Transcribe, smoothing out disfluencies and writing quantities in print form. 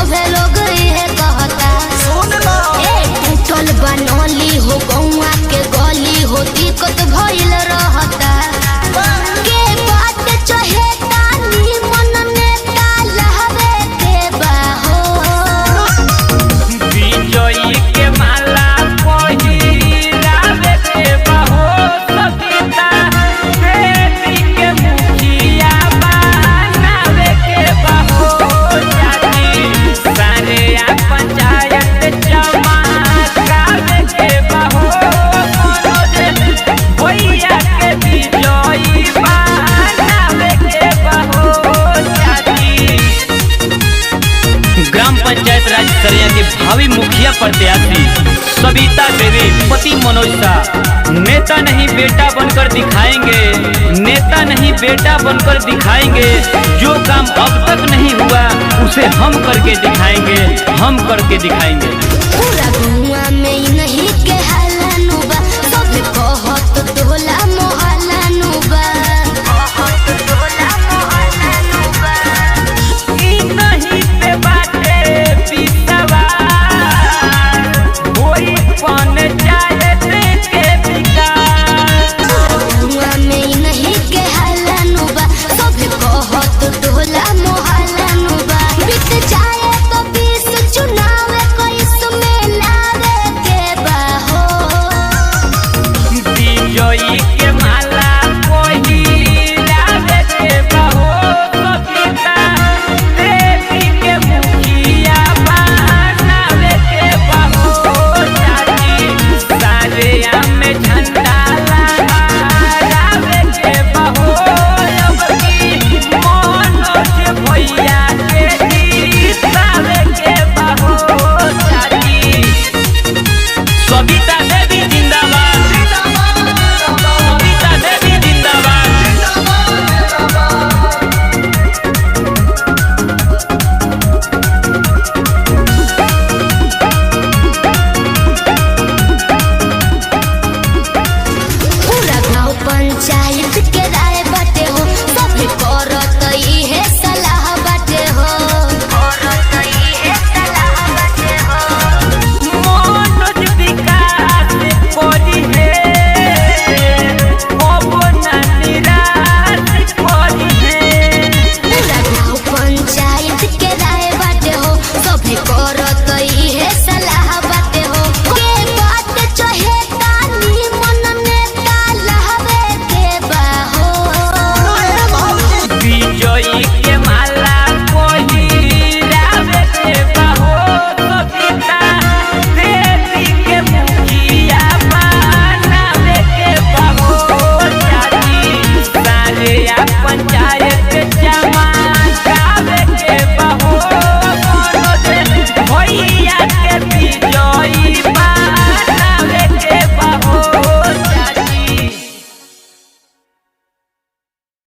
सभे लोग ये कहता टूटल बनौली हो गौआ के गली हो दिक्कत भइल रहता के बात चहेता नी मन नेता लहवे के बाहो विजयी के माला पहिरावे के बाहो सविता बेटी के मुखिया बनावे के बाहो जाति सारे पंचायत चमकावे के बाहो भैया के विजयी बनावे के बाहो जाति। ग्राम पंचायत राज सरिया के भावी मुखिया प्रत्याशी सविता देवी पति मनोज शाह नेता नहीं बेटा बनकर दिखाएंगे, नेता नहीं बेटा बनकर दिखाएंगे। जो काम अब तक नहीं हुआ उसे हम करके दिखाएंगे, हम करके दिखाएंगे। पूरा